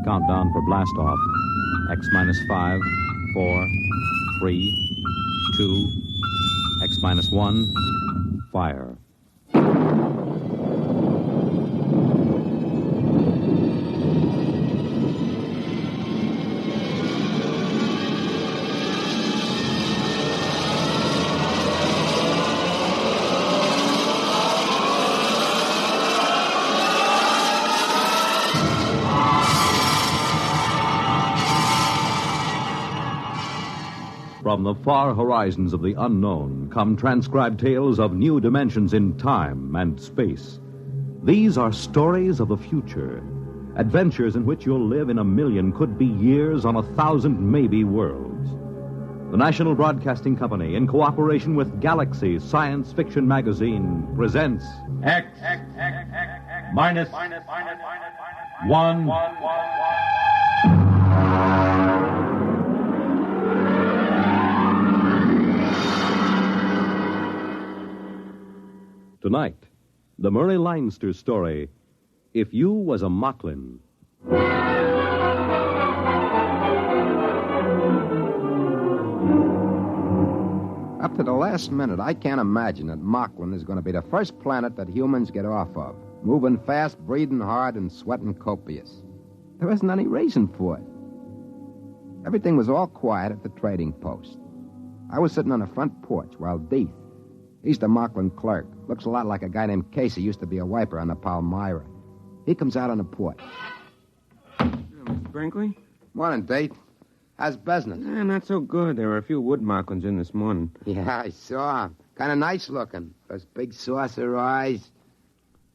Countdown for blast off. X minus 5, 4, 3, 2, X minus 1, fire. From the far horizons of the unknown come transcribed tales of new dimensions in time and space. These are stories of the future, adventures in which you'll live in a million could-be years on 1,000 maybe worlds. The National Broadcasting Company, in cooperation with Galaxy Science Fiction Magazine, presents X minus 1. Tonight, the Murray Leinster story, If You Was a Moklin. Up to the last minute, I can't imagine that Moklin is going to be the first planet that humans get off of. Moving fast, breathing hard, and sweating copious. There isn't any reason for it. Everything was all quiet at the trading post. I was sitting on the front porch while Deeth, he's the Moklin clerk. Looks a lot like a guy named Casey, used to be a wiper on the Palmyra. He comes out on the porch. Mr. Brinkley? Morning, Deeth. How's business? Not so good. There were a few wood Moklins in this morning. Yeah, I saw him. Kind of nice looking. Those big saucer eyes.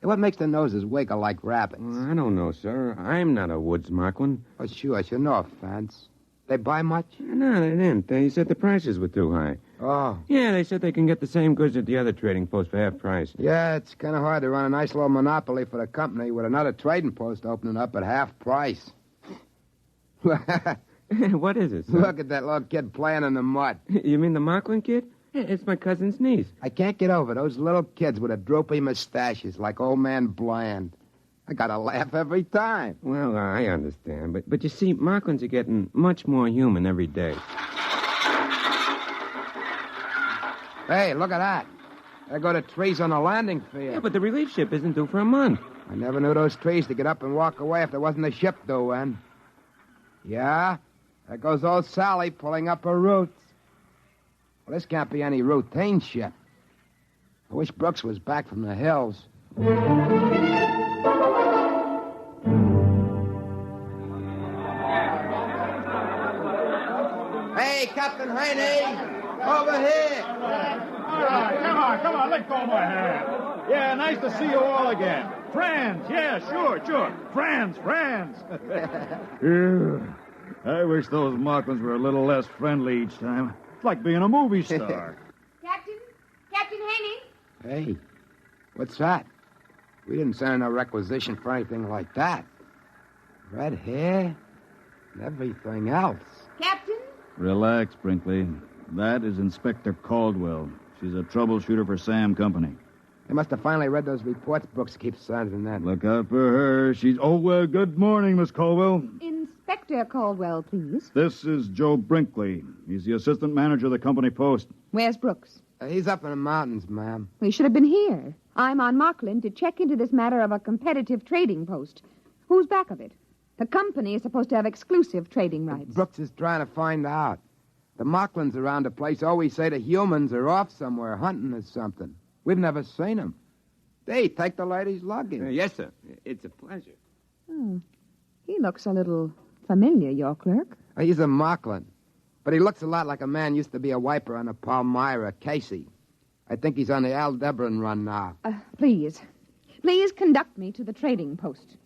Hey, what makes the noses wiggle like rabbits? Well, I don't know, sir. I'm not a woods Moklin. Oh, sure. No offense. They buy much? No, they didn't. They said the prices were too high. Oh. Yeah, they said they can get the same goods at the other trading post for half price. Yeah, it's kind of hard to run a nice little monopoly for the company with another trading post opening up at half price. What is it, sir? Look at that little kid playing in the mud. You mean the Moklin kid? It's my cousin's niece. I can't get over those little kids with the droopy mustaches like old man Bland. I gotta laugh every time. Well, I understand. But you see, Moklins are getting much more human every day. Hey, look at that. There go the trees on the landing field. Yeah, but the relief ship isn't due for a month. I never knew those trees to get up and walk away if there wasn't a ship due in. Yeah, there goes old Sally pulling up her roots. Well, this can't be any routine ship. I wish Brooks was back from the hills. Hey, Captain Haney! Over here! All right, come on, let go of my hand. Yeah, nice to see you all again. Friends, yeah, sure. Friends. I wish those Moklins were a little less friendly each time. It's like being a movie star. Captain Haney? Hey, what's that? We didn't send in a requisition for anything like that. Red hair and everything else. Captain? Relax, Brinkley. That is Inspector Caldwell. She's a troubleshooter for Sam Company. They must have finally read those reports Brooks keeps sending that. Look out for her. Good morning, Miss Caldwell. Inspector Caldwell, please. This is Joe Brinkley. He's the assistant manager of the company post. Where's Brooks? He's up in the mountains, ma'am. We should have been here. I'm on Moklin to check into this matter of a competitive trading post. Who's back of it? The company is supposed to have exclusive trading rights. Brooks is trying to find out. The Moklins around the place always say the humans are off somewhere hunting or something. We've never seen them. They take the lady's luggage. Yes, sir. It's a pleasure. Oh, he looks a little familiar, your clerk. He's a Moklin. But he looks a lot like a man used to be a wiper on the Palmyra, Casey. I think he's on the Aldebaran run now. Please conduct me to the trading post.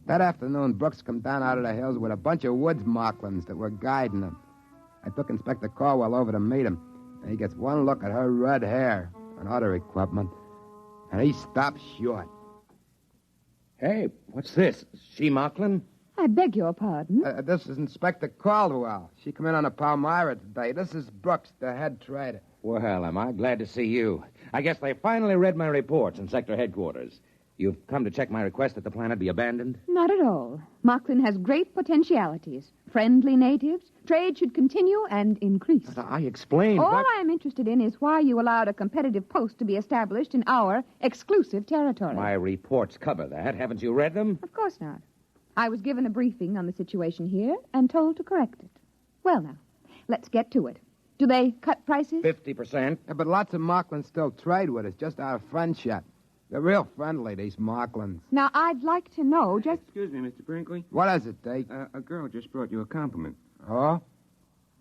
That afternoon, Brooks come down out of the hills with a bunch of woods Moklins that were guiding him. I took Inspector Caldwell over to meet him, and he gets one look at her red hair and other equipment, and he stops short. Hey, what's this? She Moklin? I beg your pardon? This is Inspector Caldwell. She come in on the Palmyra today. This is Brooks, the head trader. Well, am I glad to see you. I guess they finally read my reports in sector headquarters. You've come to check my request that the planet be abandoned? Not at all. Moklin has great potentialities. Friendly natives. Trade should continue and increase. But I explained. All I'm interested in is why you allowed a competitive post to be established in our exclusive territory. My reports cover that. Haven't you read them? Of course not. I was given a briefing on the situation here and told to correct it. Well, now, let's get to it. Do they cut prices? 50%. Yeah, but lots of Moklins still trade with us, just out of friendship. They're real friendly, these Moklins. Now, I'd like to know just... Excuse me, Mr. Brinkley. What is it, Deke? A girl just brought you a compliment. Oh?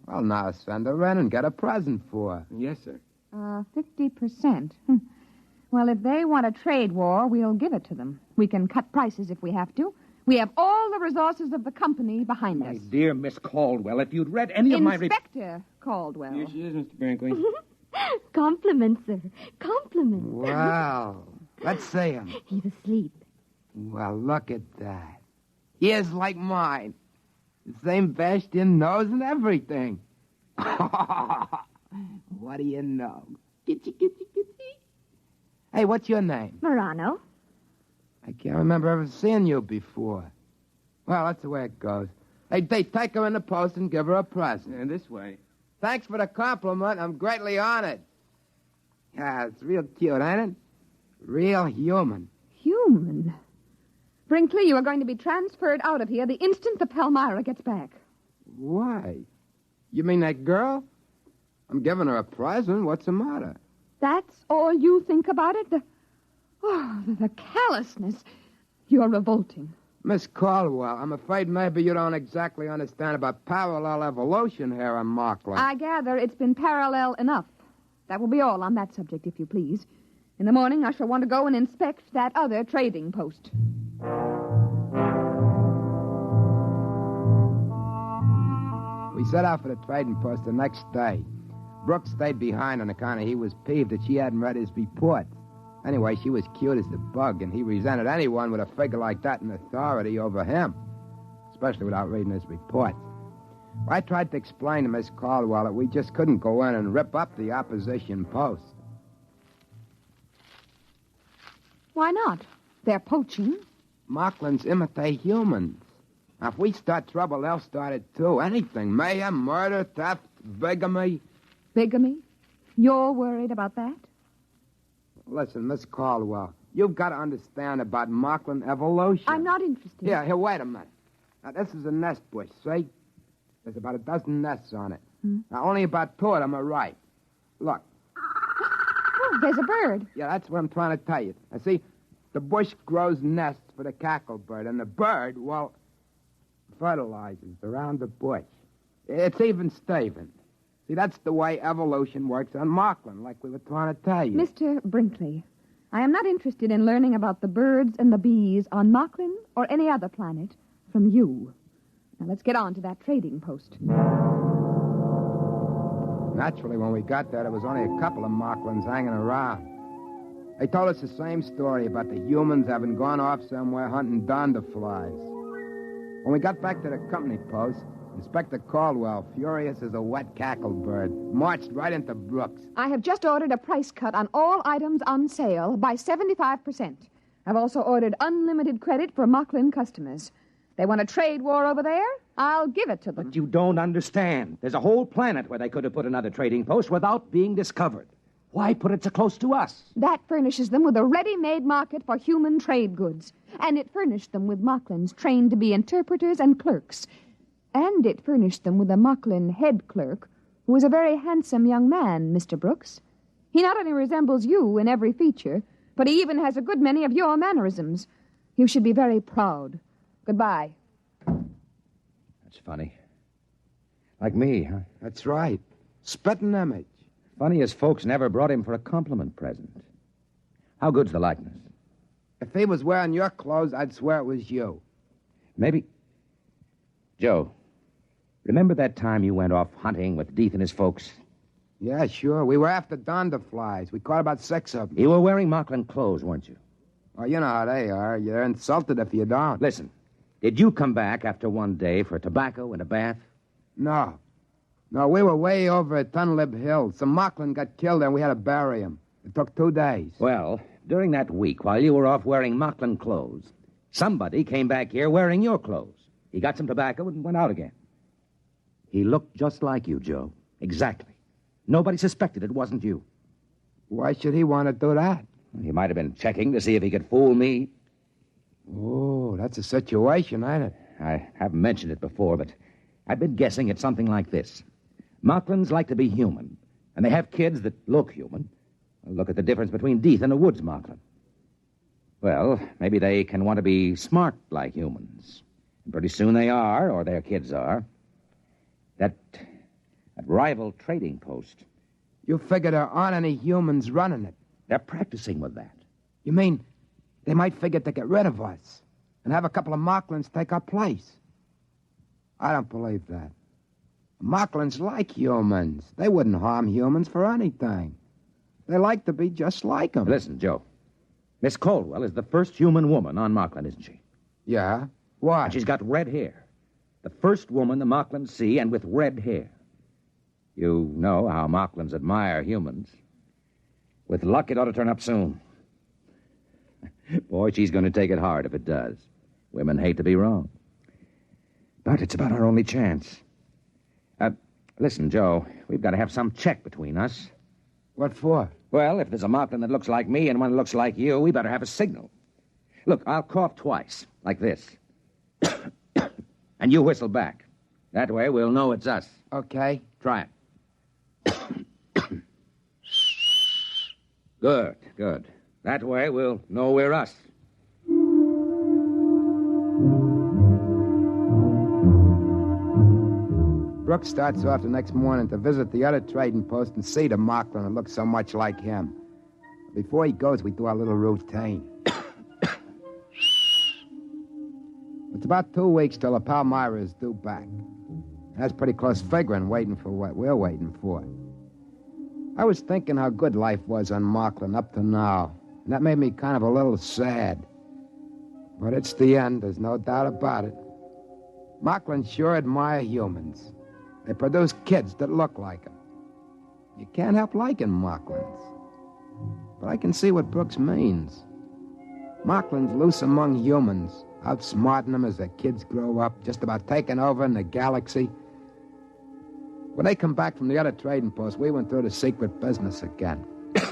Well, now send her in and get a present for her. Yes, sir. 50%. Well, if they want a trade war, we'll give it to them. We can cut prices if we have to. We have all the resources of the company behind My us. dear Miss Caldwell, if you'd read any of my... Inspector Caldwell. Here she is, Mr. Brinkley. Compliments, sir. Compliments. Wow. Let's see him. He's asleep. Well, look at that. Ears like mine. The same bashed-in nose and everything. What do you know? Gitchy. Hey, what's your name? Morano. I can't remember ever seeing you before. Well, that's the way it goes. Hey, take her in the post and give her a present. This way. Thanks for the compliment. I'm greatly honored. Yeah, it's real cute, ain't it? Real human. Human? Brinkley, you are going to be transferred out of here the instant the Palmyra gets back. Why? You mean that girl? I'm giving her a present. What's the matter? That's all you think about it? The callousness. You're revolting. Miss Caldwell, I'm afraid maybe you don't exactly understand about parallel evolution here on Moklin. I gather it's been parallel enough. That will be all on that subject, if you please. In the morning, I shall want to go and inspect that other trading post. We set out for the trading post the next day. Brooks stayed behind on account of he was peeved that she hadn't read his report. Anyway, she was cute as the bug, and he resented anyone with a figure like that in authority over him, especially without reading his report. I tried to explain to Miss Caldwell that we just couldn't go in and rip up the opposition post. Why not? They're poaching. Moklins imitate humans. Now, if we start trouble, they'll start it too. Anything. Mayhem, murder, theft, bigamy. Bigamy? You're worried about that? Listen, Miss Caldwell, you've got to understand about Moklin evolution. I'm not interested. Here, wait a minute. Now, this is a nest bush, see? There's about a dozen nests on it. Now, only about 2 of them are right. Look. Oh, there's a bird. Yeah, that's what I'm trying to tell you. Now, see, the bush grows nests for the cacklebird, and the bird, well, fertilizes around the bush. It's even Steven. See, that's the way evolution works on Moklin, like we were trying to tell you. Mr. Brinkley, I am not interested in learning about the birds and the bees on Moklin or any other planet from you. Now, let's get on to that trading post. Naturally, when we got there was only a couple of Moklins hanging around. They told us the same story about the humans having gone off somewhere hunting donderflies. When we got back to the company post, Inspector Caldwell, furious as a wet cacklebird, marched right into Brooks. I have just ordered a price cut on all items on sale by 75%. I've also ordered unlimited credit for Moklin customers. They want a trade war over there? I'll give it to them. But you don't understand. There's a whole planet where they could have put another trading post without being discovered. Why put it so close to us? That furnishes them with a ready-made market for human trade goods. And it furnished them with Moklins trained to be interpreters and clerks. And it furnished them with a Moklin head clerk, who is a very handsome young man, Mr. Brooks. He not only resembles you in every feature, but he even has a good many of your mannerisms. You should be very proud. Goodbye. That's funny. Like me, huh? That's right. Spitting image. Funny as folks never brought him for a compliment present. How good's the likeness? If he was wearing your clothes, I'd swear it was you. Maybe... Joe, remember that time you went off hunting with Deeth and his folks? Yeah, sure. We were after donderflies. We caught about 6 of them. You were wearing Moklin clothes, weren't you? Oh, you know how they are. You're insulted if you don't. Listen, did you come back after one day for tobacco and a bath? No. No, we were way over at Tunlib Hill. Some Moklin got killed and we had to bury him. It took 2 days. Well, During that week, while you were off wearing Moklin clothes, somebody came back here wearing your clothes. He got some tobacco and went out again. He looked just like you, Joe. Exactly. Nobody suspected it wasn't you. Why should he want to do that? He might have been checking to see if he could fool me. Oh, that's a situation, ain't it? I haven't mentioned it before, but I've been guessing it's something like this. Moklins like to be human, and they have kids that look human. Look at the difference between Deeth and a woods Moklin. Well, maybe they can want to be smart like humans. And pretty soon they are, or their kids are. That rival trading post. You figure there aren't any humans running it. They're practicing with that. You mean they might figure to get rid of us and have a couple of Moklins take our place? I don't believe that. Moklins like humans. They wouldn't harm humans for anything. They like to be just like them. Listen, Joe. Miss Caldwell is the first human woman on Moklin, isn't she? Yeah? Why? And she's got red hair. The first woman the Moklins see, and with red hair. You know how Moklins admire humans. With luck, it ought to turn up soon. Boy, she's going to take it hard if it does. Women hate to be wrong. But it's about our only chance. Listen, Joe, we've got to have some check between us. What for? Well, if there's a Moklin that looks like me and one that looks like you, we better have a signal. Look, I'll cough twice, like this. And you whistle back. That way we'll know it's us. Okay. Try it. Good, good. That way we'll know we're us. Brooks starts off the next morning to visit the other trading post and see the Moklin that looks so much like him. Before he goes, we do our little routine. It's about 2 weeks till the Palmyra is due back. And that's pretty close figuring, waiting for what we're waiting for. I was thinking how good life was on Moklin up to now, and that made me kind of a little sad. But it's the end, there's no doubt about it. Moklin sure admire humans. They produce kids that look like them. You can't help liking Moklins. But I can see what Brooks means. Moklin's loose among humans, outsmarting them as their kids grow up, just about taking over in the galaxy. When they come back from the other trading post, we went through the secret business again. In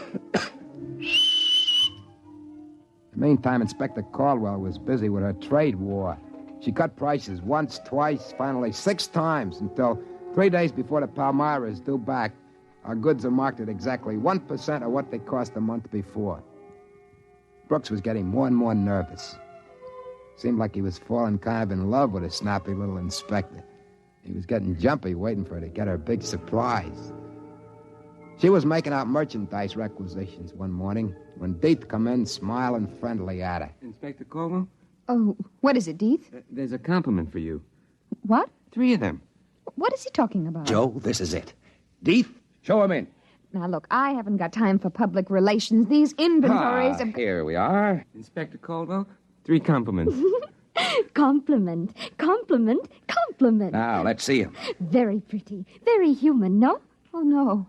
the meantime, Inspector Caldwell was busy with her trade war. She cut prices once, twice, finally 6 times, until 3 days before the Palmyra is due back, our goods are marked at exactly 1% of what they cost a month before. Brooks was getting more and more nervous. Seemed like he was falling kind of in love with a snappy little inspector. He was getting jumpy, waiting for her to get her big surprise. She was making out merchandise requisitions one morning when Deeth come in, smiling friendly at her. Inspector Caldwell? Oh, what is it, Deeth? There's a compliment for you. What? 3 of them. What is he talking about? Joe, this is it. Deeth, show him in. Now, look, I haven't got time for public relations. These inventories... Here we are. Inspector Caldwell, 3 compliments. Compliment, compliment, compliment. Now, let's see him. Very pretty, very human, no? Oh, no.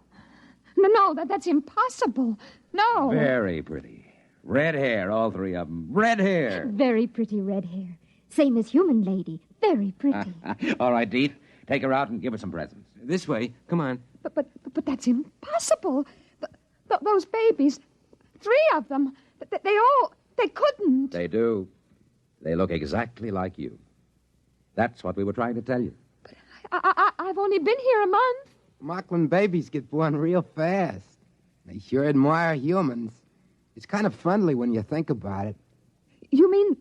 No, that's impossible. No. Very pretty. Red hair, all 3 of them. Red hair. Very pretty red hair. Same as human lady. Very pretty. All right, Deeth. Take her out and give her some presents. This way. Come on. But that's impossible. Those babies, 3 of them, they couldn't. They do. They look exactly like you. That's what we were trying to tell you. I've only been here a month. Moklin babies get born real fast. They sure admire humans. It's kind of friendly when you think about it. You mean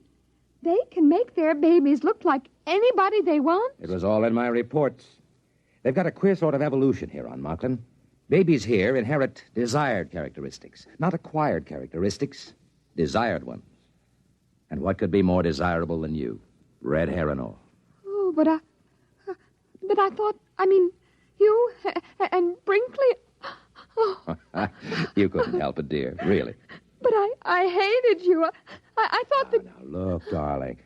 they can make their babies look like anybody they want? It was all in my reports. They've got a queer sort of evolution here on Moklin. Babies here inherit desired characteristics, not acquired characteristics, desired ones. And what could be more desirable than you? Red hair and all. Oh, but I thought, you and Brinkley... Oh. You couldn't help it, dear, really. But I hated you. I thought that... Now, look, darling.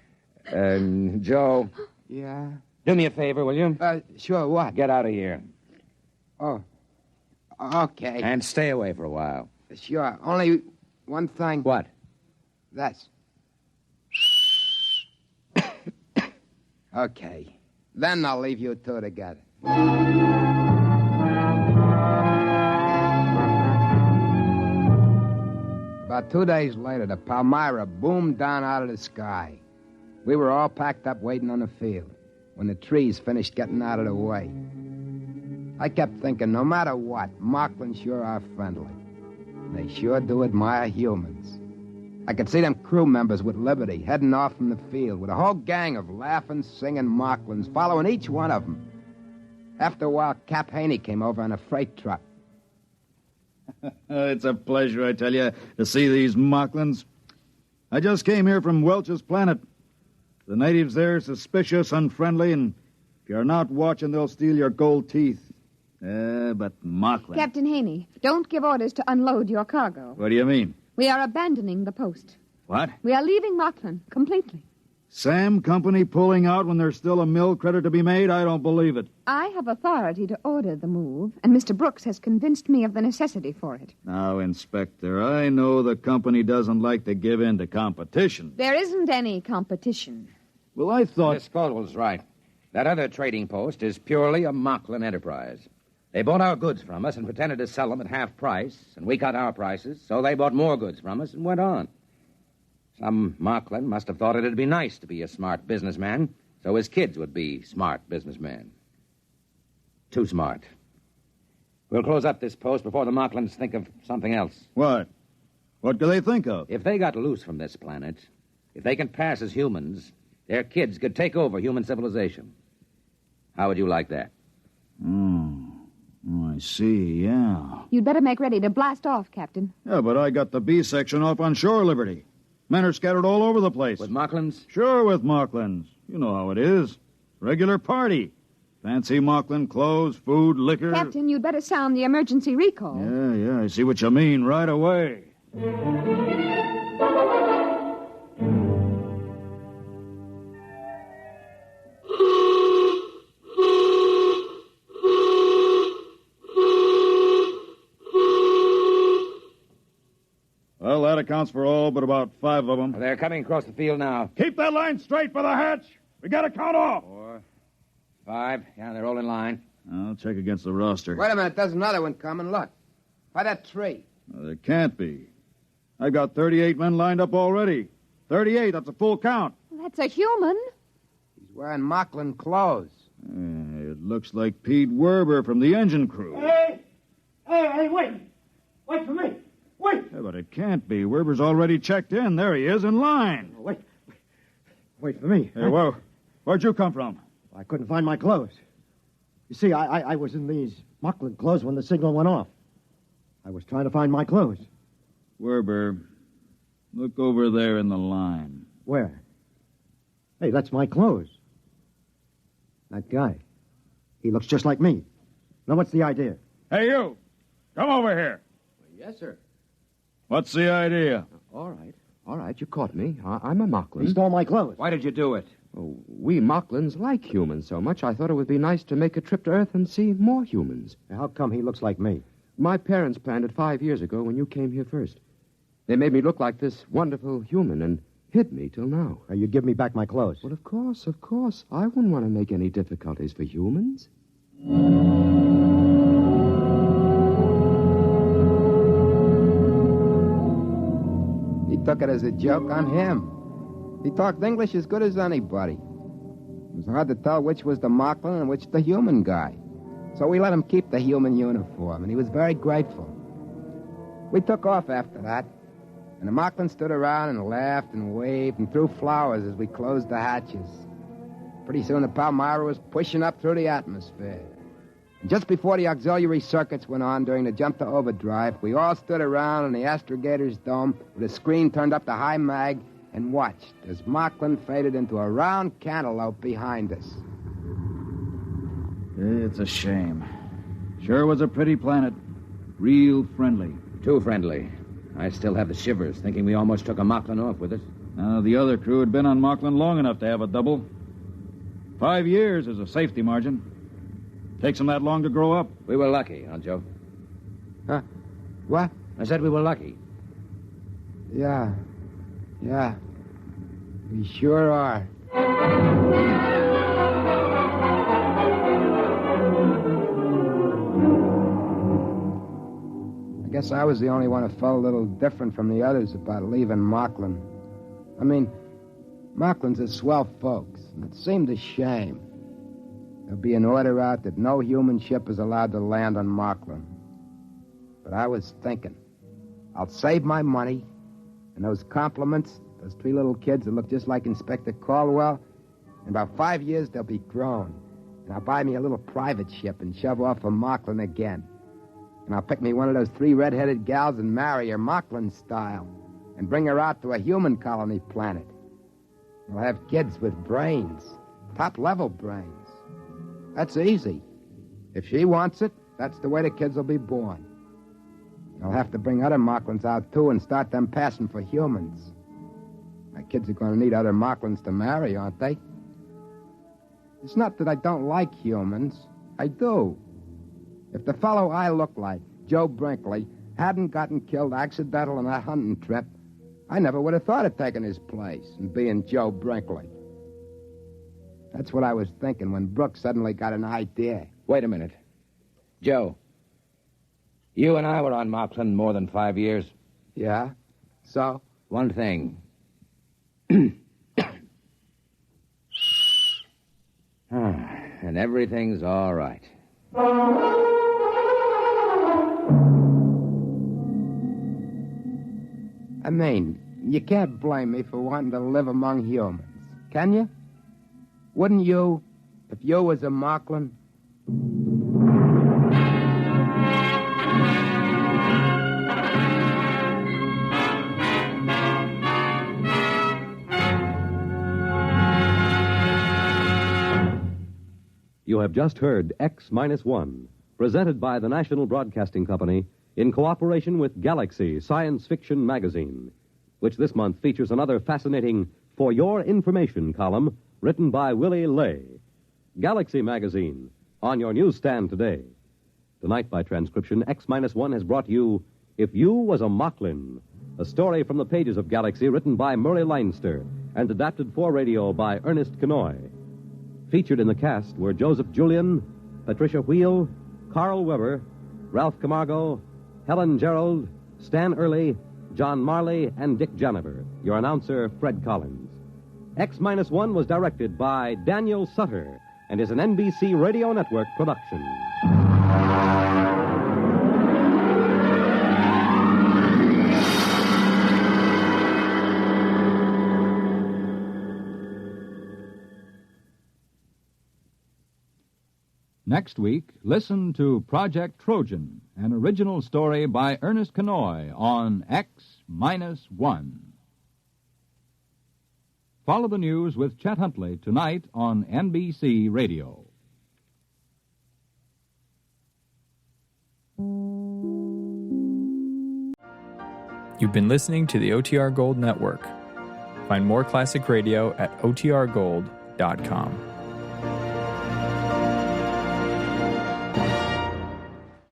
Joe. Yeah? Do me a favor, will you? Sure, what? Get out of here. Oh, okay. And stay away for a while. Sure, only one thing. What? This. Okay. Then I'll leave you two together. About 2 days later, the Palmyra boomed down out of the sky. We were all packed up waiting on the field when the trees finished getting out of the way. I kept thinking, no matter what, Moklin sure are friendly. They sure do admire humans. I could see them crew members with Liberty heading off from the field with a whole gang of laughing, singing Moklins following each one of them. After a while, Cap Haney came over on a freight truck. It's a pleasure, I tell you, to see these Moklins. I just came here from Welch's planet. The natives there are suspicious, unfriendly, and if you're not watching, they'll steal your gold teeth. But Moklin... Captain Haney, don't give orders to unload your cargo. What do you mean? We are abandoning the post. What? We are leaving Moklin completely. Sam Company pulling out when there's still a mill credit to be made? I don't believe it. I have authority to order the move, and Mr. Brooks has convinced me of the necessity for it. Now, Inspector, I know the company doesn't like to give in to competition. There isn't any competition. Well, I thought... Miss Caldwell's right. That other trading post is purely a Moklin enterprise. They bought our goods from us and pretended to sell them at half price, and we cut our prices, so they bought more goods from us and went on. Some Moklin must have thought it'd be nice to be a smart businessman, so his kids would be smart businessmen. Too smart. We'll close up this post before the Moklins think of something else. What? What do they think of? If they got loose from this planet, if they can pass as humans, their kids could take over human civilization. How would you like that? Oh, I see, yeah. You'd better make ready to blast off, Captain. Yeah, but I got the B section off on shore Liberty. Men are scattered all over the place. With Moklins? Sure, with Moklins. You know how it is. Regular party. Fancy Moklin clothes, food, liquor. Captain, you'd better sound the emergency recall. Yeah, I see what you mean right away. Well, that accounts for all but about 5 of them. They're coming across the field now. Keep that line straight for the hatch. We got to count off. 4, 5. Yeah, they're all in line. I'll check against the roster. Wait a minute, there's another one coming. Look. By that tree. Well, there can't be. I've got 38 men lined up already. 38, that's a full count. That's a human. He's wearing Moklin clothes. It looks like Pete Werber from the engine crew. Hey, wait. Wait for me. Wait. Yeah, but it can't be. Werber's already checked in. There he is, in line. Wait for me. Hey, whoa. Where'd you come from? I couldn't find my clothes. You see, I was in these Moklin clothes when the signal went off. I was trying to find my clothes. Werber, look over there in the line. Where? Hey, that's my clothes. That guy. He looks just like me. Now, what's the idea? Hey, you. Come over here. Yes, sir. What's the idea? All right, you caught me. I'm a Moklin. He stole my clothes. Why did you do it? Oh, we Moklins like humans so much, I thought it would be nice to make a trip to Earth and see more humans. How come he looks like me? My parents planned it 5 years ago when you came here first. They made me look like this wonderful human and hid me till now. You give me back my clothes. Well, of course. I wouldn't want to make any difficulties for humans. He took it as a joke on him. He talked English as good as anybody. It was hard to tell which was the Moklin and which the human guy. So we let him keep the human uniform, and he was very grateful. We took off after that, and the Moklin stood around and laughed and waved and threw flowers as we closed the hatches. Pretty soon the Palmyra was pushing up through the atmosphere. And just before the auxiliary circuits went on during the jump to overdrive, we all stood around in the astrogator's dome with a screen turned up to high mag and watched as Moklin faded into a round cantaloupe behind us. It's a shame. Sure was a pretty planet. Real friendly. Too friendly. I still have the shivers, thinking we almost took a Moklin off with it. The other crew had been on Moklin long enough to have a double. 5 years is a safety margin. Takes them that long to grow up. We were lucky, huh, Joe? Huh? What? I said we were lucky. Yeah. We sure are. I guess I was the only one who felt a little different from the others about leaving Moklin. I mean, Moklin's are swell folks, and it seemed a shame. There'll be an order out that no human ship is allowed to land on Moklin. But I was thinking, I'll save my money, and those compliments, those 3 little kids that look just like Inspector Caldwell, in about 5 years they'll be grown. And I'll buy me a little private ship and shove off for Moklin again. And I'll pick me one of those 3 red-headed gals and marry her Moklin style and bring her out to a human colony planet. We'll have kids with brains, top-level brains. That's easy. If she wants it, that's the way the kids will be born. I'll have to bring other Moklins out, too, and start them passing for humans. My kids are going to need other Moklins to marry, aren't they? It's not that I don't like humans. I do. If the fellow I look like, Joe Brinkley, hadn't gotten killed accidental on that hunting trip, I never would have thought of taking his place and being Joe Brinkley. That's what I was thinking when Brooks suddenly got an idea. Wait a minute. Joe, you and I were on Moklin more than 5 years. Yeah? So? One thing. And everything's all right. I mean, you can't blame me for wanting to live among humans, can you? Wouldn't you, if you was a Moklin? You have just heard X-1, presented by the National Broadcasting Company in cooperation with Galaxy Science Fiction Magazine, which this month features another fascinating For Your Information column written by Willie Lay. Galaxy Magazine, on your newsstand today. Tonight, by transcription, X-1 has brought you If You Was a Moklin, a story from the pages of Galaxy written by Murray Leinster and adapted for radio by Ernest Kenoy. Featured in the cast were Joseph Julian, Patricia Wheel, Carl Weber, Ralph Camargo, Helen Gerald, Stan Early, John Marley, and Dick Janiver. Your announcer, Fred Collins. X-1 was directed by Daniel Sutter and is an NBC Radio Network production. Next week, listen to Project Trojan, an original story by Ernest Kenoy on X-1. Follow the news with Chet Huntley tonight on NBC Radio. You've been listening to the OTR Gold Network. Find more classic radio at otrgold.com.